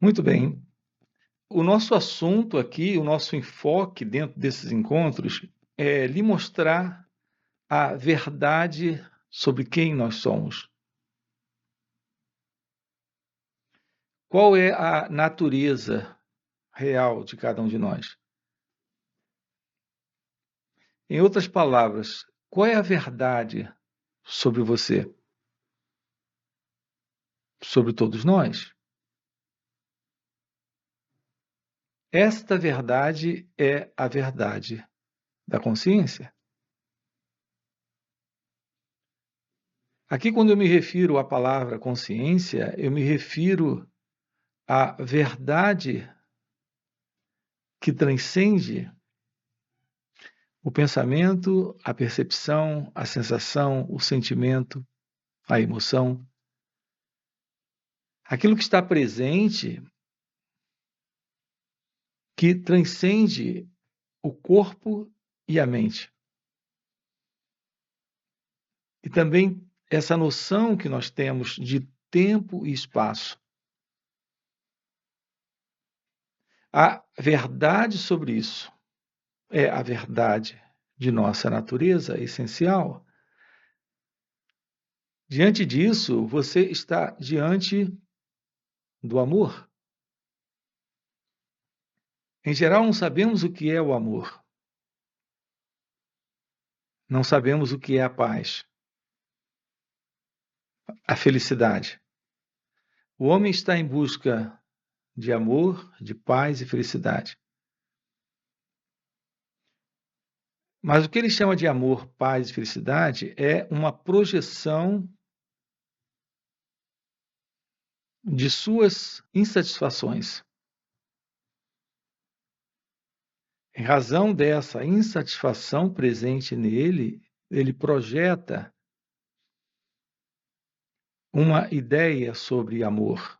Muito bem. O nosso assunto aqui, o nosso enfoque dentro desses encontros é lhe mostrar a verdade sobre quem nós somos. Qual é a natureza real de cada um de nós? Em outras palavras, qual é a verdade sobre você, sobre todos nós? Esta verdade é a verdade da consciência. Aqui, quando eu me refiro à palavra consciência, eu me refiro à verdade que transcende o pensamento, a percepção, a sensação, o sentimento, a emoção. Aquilo que está presente, que transcende o corpo e a mente. E também essa noção que nós temos de tempo e espaço. A verdade sobre isso é a verdade de nossa natureza essencial. Diante disso, você está diante do amor. Em geral, não sabemos o que é o amor. Não sabemos o que é a paz, a felicidade. O homem está em busca de amor, de paz e felicidade. Mas o que ele chama de amor, paz e felicidade é uma projeção de suas insatisfações. Em razão dessa insatisfação presente nele, ele projeta uma ideia sobre amor,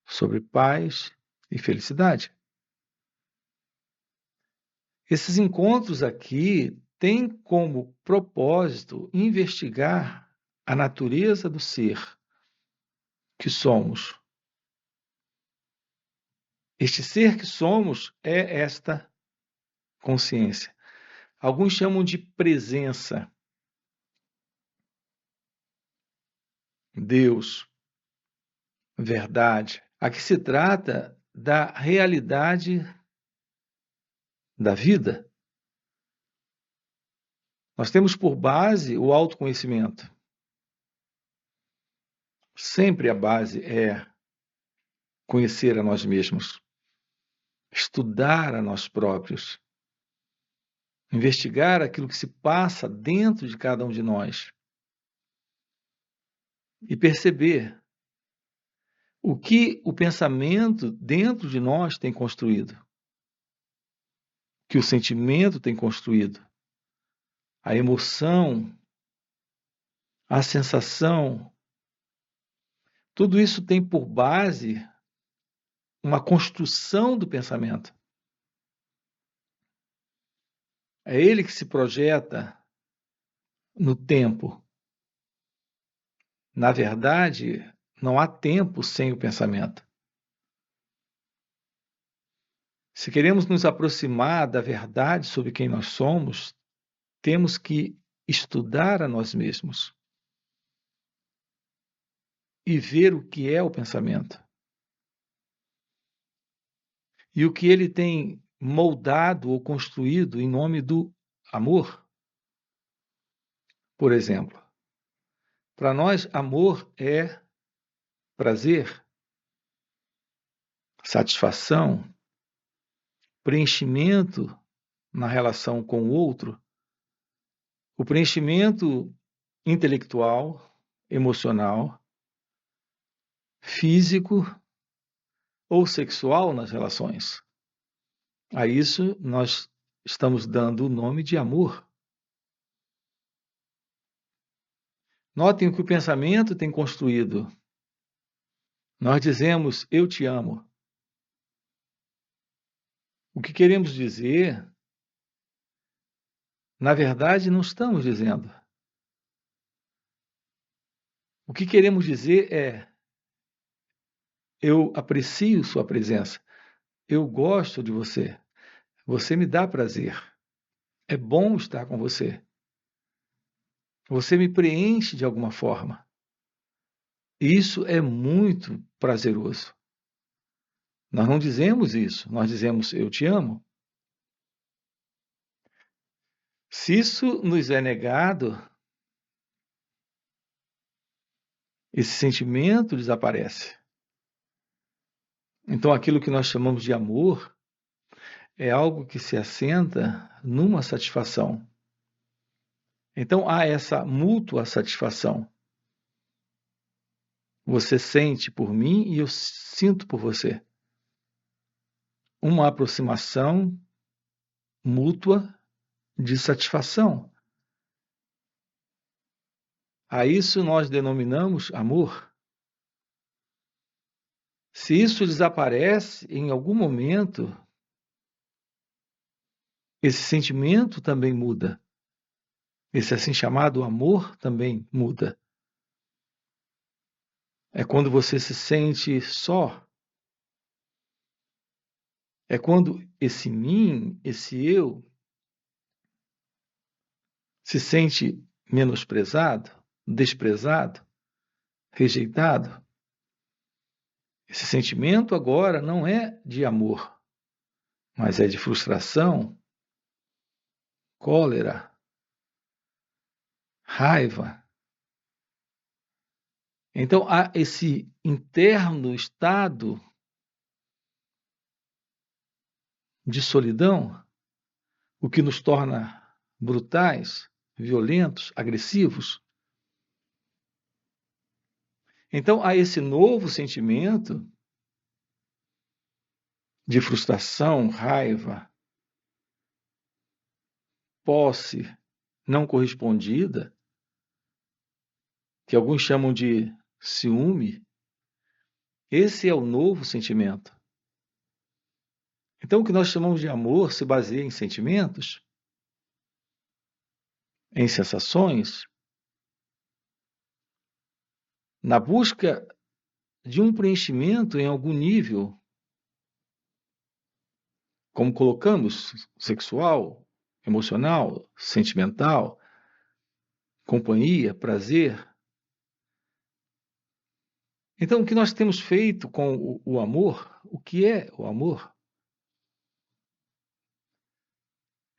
sobre paz e felicidade. Esses encontros aqui têm como propósito investigar a natureza do ser que somos. Este ser que somos é esta consciência. Alguns chamam de presença. Deus, verdade. Aqui se trata da realidade da vida. Nós temos por base o autoconhecimento. Sempre a base é conhecer a nós mesmos, estudar a nós próprios, investigar aquilo que se passa dentro de cada um de nós e perceber o que o pensamento dentro de nós tem construído, que o sentimento tem construído, a emoção, a sensação, tudo isso tem por base uma construção do pensamento. É ele que se projeta no tempo. Na verdade, não há tempo sem o pensamento. Se queremos nos aproximar da verdade sobre quem nós somos, temos que estudar a nós mesmos e ver o que é o pensamento e o que ele tem moldado ou construído em nome do amor. Por exemplo, para nós, amor é prazer, satisfação, preenchimento na relação com o outro, o preenchimento intelectual, emocional, físico ou sexual nas relações. A isso nós estamos dando o nome de amor. Notem o que o pensamento tem construído. Nós dizemos, eu te amo. O que queremos dizer, na verdade, não estamos dizendo. O que queremos dizer é, Eu aprecio sua presença. Eu gosto de você. Você me dá prazer. É bom estar com você. Você me preenche de alguma forma. Isso é muito prazeroso. Nós não dizemos isso, nós dizemos eu te amo. Se isso nos é negado, esse sentimento desaparece. Então, aquilo que nós chamamos de amor é algo que se assenta numa satisfação. Então, há essa mútua satisfação. Você sente por mim e eu sinto por você. Uma aproximação mútua de satisfação. A isso nós denominamos amor. Se isso desaparece em algum momento, esse sentimento também muda. Esse assim chamado amor também muda. É quando você se sente só. É quando esse mim, esse eu, se sente menosprezado, desprezado, rejeitado. Esse sentimento agora não é de amor, mas é de frustração, cólera, raiva. Então há esse interno estado de solidão, o que nos torna brutais, violentos, agressivos. Então há esse novo sentimento de frustração, raiva, posse não correspondida, que alguns chamam de ciúme. Esse é o novo sentimento. Então, o que nós chamamos de amor se baseia em sentimentos, em sensações, na busca de um preenchimento em algum nível, como colocamos, sexual, emocional, sentimental, companhia, prazer. Então, o que nós temos feito com o amor, o que é o amor?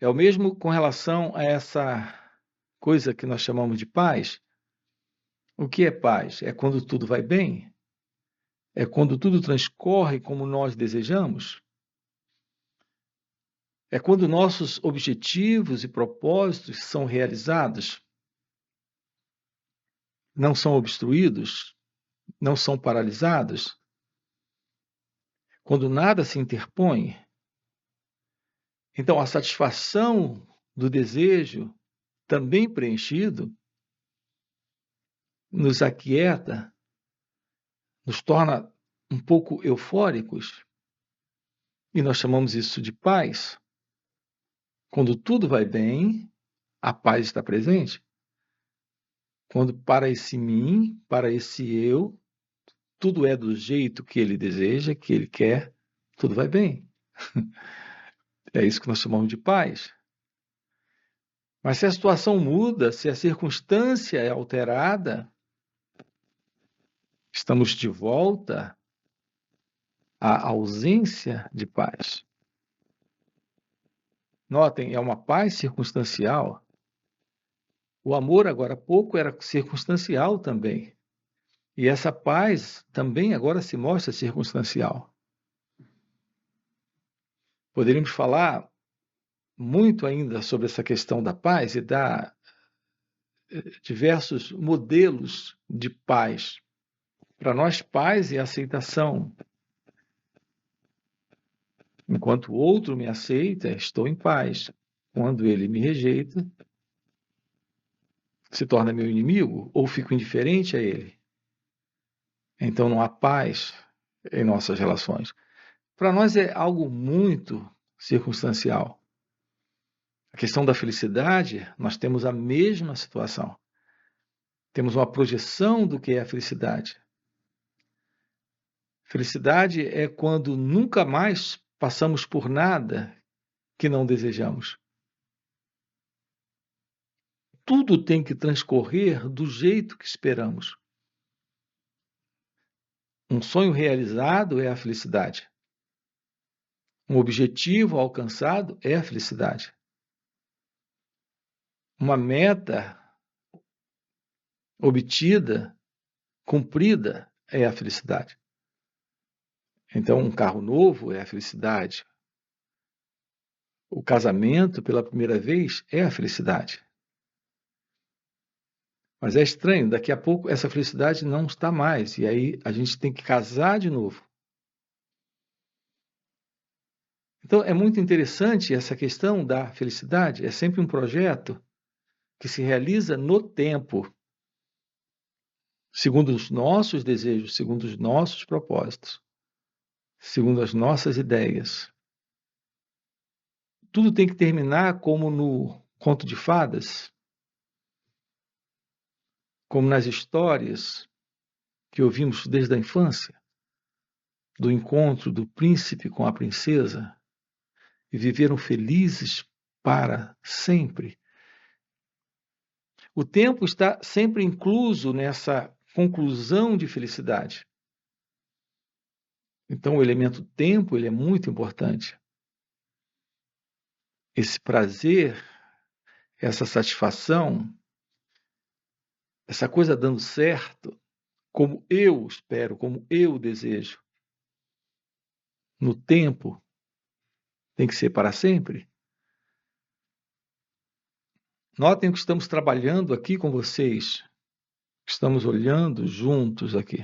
É o mesmo com relação a essa coisa que nós chamamos de paz. O que é paz? É quando tudo vai bem? É quando tudo transcorre como nós desejamos? É quando nossos objetivos e propósitos são realizados? Não são obstruídos? Não são paralisados? Quando nada se interpõe? Então, a satisfação do desejo, também preenchido, nos aquieta, nos torna um pouco eufóricos, e nós chamamos isso de paz. Quando tudo vai bem, a paz está presente. Quando para esse mim, para esse eu, tudo é do jeito que ele deseja, que ele quer, tudo vai bem. É isso que nós chamamos de paz. Mas se a situação muda, se a circunstância é alterada, estamos de volta à ausência de paz. Notem, é uma paz circunstancial. O amor, agora há pouco, era circunstancial também. E essa paz também agora se mostra circunstancial. Poderíamos falar muito ainda sobre essa questão da paz e dar diversos modelos de paz. Para nós, paz é aceitação. Enquanto o outro me aceita, estou em paz. Quando ele me rejeita, se torna meu inimigo ou fico indiferente a ele. Então não há paz em nossas relações. Para nós é algo muito circunstancial. A questão da felicidade, nós temos a mesma situação. Temos uma projeção do que é a felicidade. Felicidade é quando nunca mais passamos por nada que não desejamos. Tudo tem que transcorrer do jeito que esperamos. Um sonho realizado é a felicidade. Um objetivo alcançado é a felicidade. Uma meta obtida, cumprida, é a felicidade. Então, um carro novo é a felicidade. O casamento pela primeira vez é a felicidade. Mas é estranho, daqui a pouco essa felicidade não está mais, e aí a gente tem que casar de novo. Então, é muito interessante essa questão da felicidade, é sempre um projeto que se realiza no tempo, segundo os nossos desejos, segundo os nossos propósitos, segundo as nossas ideias. Tudo tem que terminar como no conto de fadas, como nas histórias que ouvimos desde a infância, do encontro do príncipe com a princesa, e viveram felizes para sempre. O tempo está sempre incluso nessa conclusão de felicidade. Então, o elemento tempo ele é muito importante. Esse prazer, essa satisfação, essa coisa dando certo, como eu espero, como eu desejo, no tempo, tem que ser para sempre. Notem que estamos trabalhando aqui com vocês, estamos olhando juntos aqui.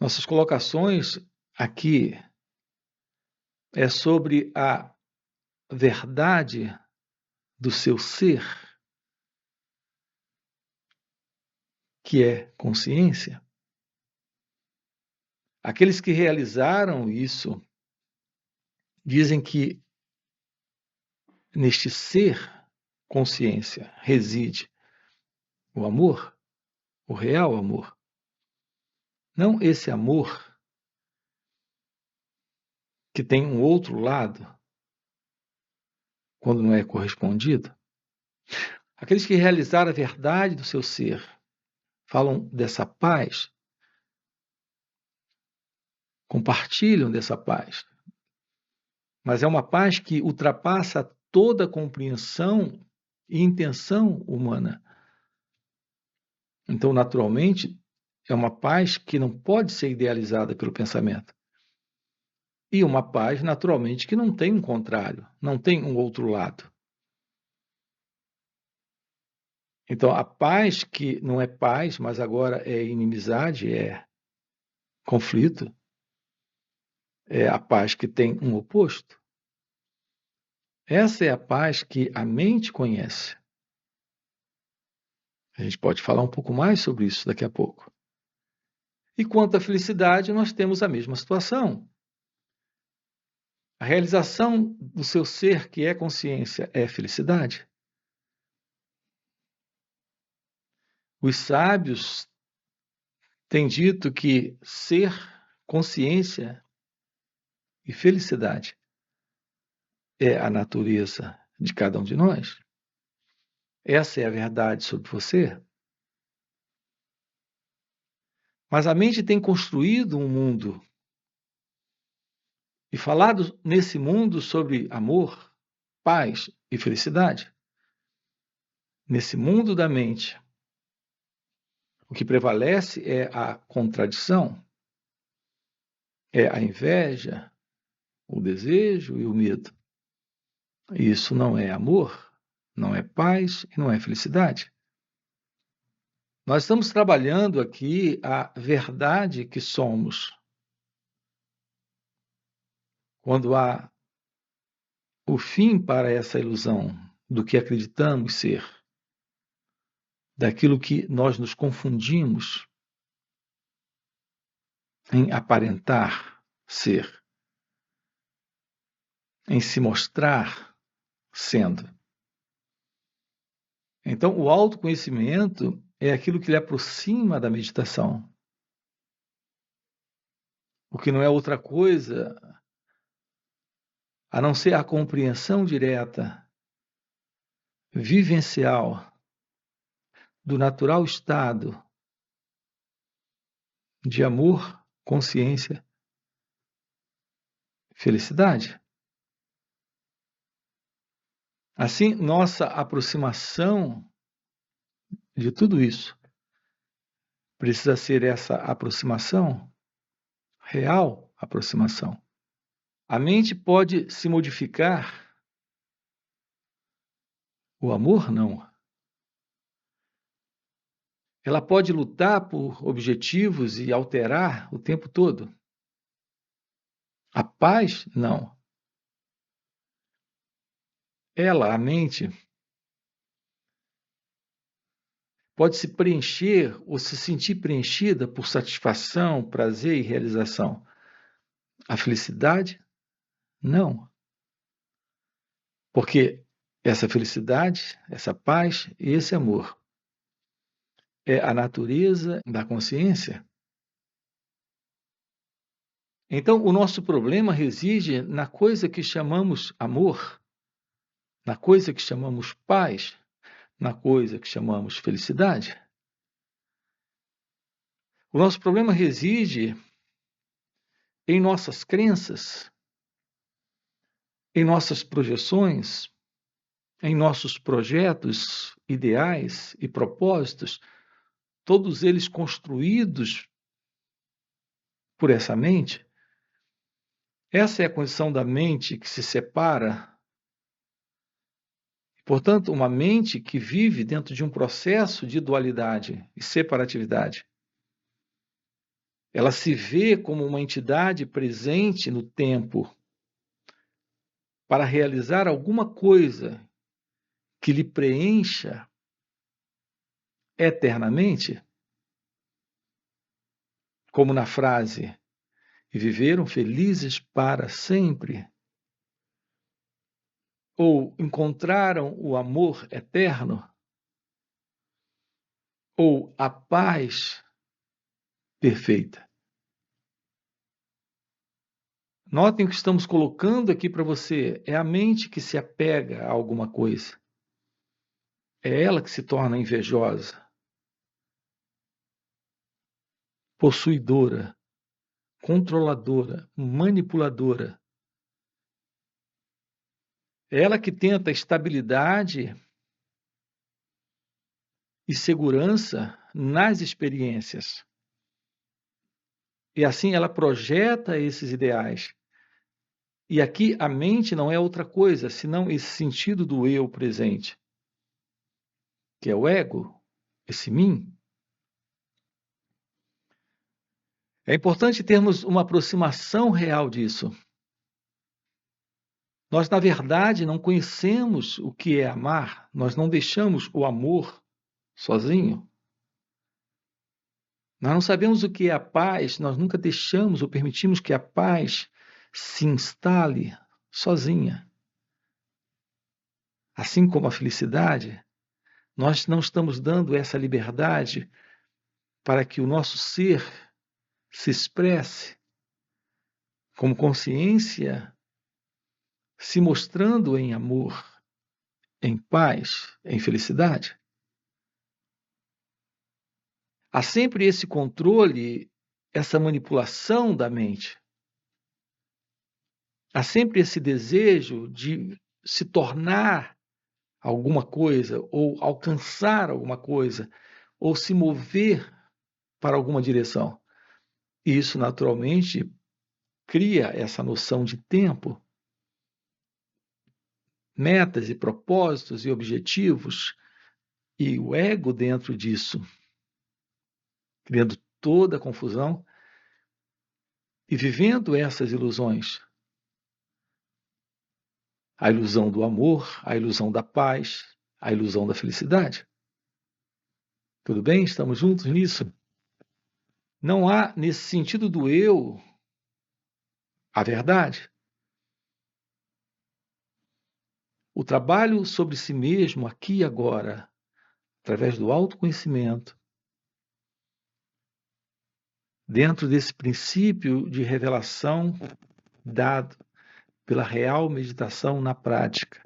Nossas colocações aqui é sobre a verdade do seu ser, que é consciência. Aqueles que realizaram isso dizem que neste ser consciência reside o amor, o real amor. Não esse amor que tem um outro lado quando não é correspondido. Aqueles que realizaram a verdade do seu ser falam dessa paz, compartilham dessa paz. Mas é uma paz que ultrapassa toda a compreensão e intenção humana. Então, naturalmente, é uma paz que não pode ser idealizada pelo pensamento. E uma paz, naturalmente, que não tem um contrário, não tem um outro lado. Então, a paz que não é paz, mas agora é inimizade, é conflito, é a paz que tem um oposto. Essa é a paz que a mente conhece. A gente pode falar um pouco mais sobre isso daqui a pouco. E quanto à felicidade, nós temos a mesma situação. A realização do seu ser, que é consciência, é felicidade. Os sábios têm dito que ser, consciência e felicidade é a natureza de cada um de nós. Essa é a verdade sobre você. Mas a mente tem construído um mundo e falado nesse mundo sobre amor, paz e felicidade. Nesse mundo da mente, o que prevalece é a contradição, é a inveja, o desejo e o medo. Isso não é amor, não é paz e não é felicidade. Nós estamos trabalhando aqui a verdade que somos. Quando há o fim para essa ilusão do que acreditamos ser, daquilo que nós nos confundimos em aparentar ser, em se mostrar sendo. Então, o autoconhecimento é aquilo que lhe aproxima da meditação. o que não é outra coisa a não ser a compreensão direta, vivencial, do natural estado de amor, consciência, felicidade. Assim, nossa aproximação de tudo isso precisa ser essa aproximação, real aproximação. A mente pode se modificar, o amor não. Ela pode lutar por objetivos e alterar o tempo todo. A paz, não. Ela, a mente, pode se preencher ou se sentir preenchida por satisfação, prazer e realização. A felicidade, não. Porque essa felicidade, essa paz e esse amor é a natureza da consciência. Então, o nosso problema reside na coisa que chamamos amor, na coisa que chamamos paz, na coisa que chamamos felicidade. O nosso problema reside em nossas crenças, em nossas projeções, em nossos projetos, ideais e propósitos, todos eles construídos por essa mente. Essa é a condição da mente que se separa. Portanto, uma mente que vive dentro de um processo de dualidade e separatividade. Ela se vê como uma entidade presente no tempo para realizar alguma coisa que lhe preencha eternamente, como na frase, e viveram felizes para sempre, ou encontraram o amor eterno, ou a paz perfeita. Notem o que estamos colocando aqui para você. É a mente que se apega a alguma coisa. É ela que se torna invejosa, possuidora, controladora, manipuladora. É ela que tenta estabilidade e segurança nas experiências. E assim ela projeta esses ideais. E aqui a mente não é outra coisa, senão esse sentido do eu presente, que é o ego, esse mim. É importante termos uma aproximação real disso. Nós, na verdade, não conhecemos o que é amar, nós não deixamos o amor sozinho. Nós não sabemos o que é a paz, nós nunca deixamos ou permitimos que a paz se instale sozinha. Assim como a felicidade, nós não estamos dando essa liberdade para que o nosso ser se expresse como consciência, se mostrando em amor, em paz, em felicidade. Há sempre esse controle, essa manipulação da mente. Há sempre esse desejo de se tornar alguma coisa, ou alcançar alguma coisa, ou se mover para alguma direção. E isso, naturalmente, cria essa noção de tempo, metas e propósitos e objetivos, e o ego dentro disso, criando toda a confusão e vivendo essas ilusões. A ilusão do amor, a ilusão da paz, a ilusão da felicidade. Tudo bem? Estamos juntos nisso? Não há, nesse sentido do eu, a verdade. O trabalho sobre si mesmo, aqui e agora, através do autoconhecimento, dentro desse princípio de revelação dado pela real meditação na prática.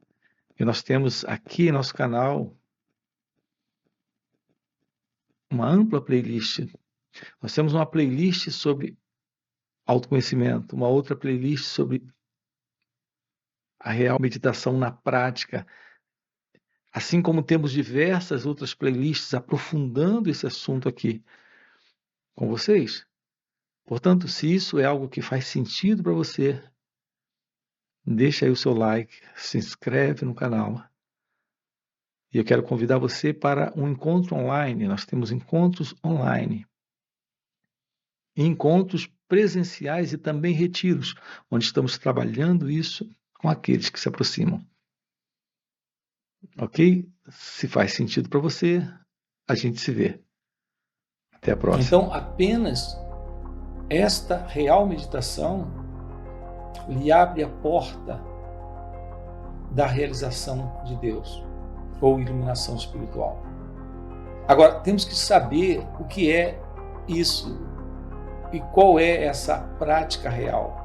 E nós temos aqui em nosso canal uma ampla playlist. Nós temos uma playlist sobre autoconhecimento, uma outra playlist sobre a real meditação na prática, assim como temos diversas outras playlists aprofundando esse assunto aqui com vocês. Portanto, se isso é algo que faz sentido para você, deixa aí o seu like, se inscreve no canal. E eu quero convidar você para um encontro online. Nós temos encontros online, encontros presenciais e também retiros, onde estamos trabalhando isso com aqueles que se aproximam. Ok? Se faz sentido para você, a gente se vê. Até a próxima. Então, apenas esta real meditação lhe abre a porta da realização de Deus ou iluminação espiritual. Agora, temos que saber o que é isso e qual é essa prática real.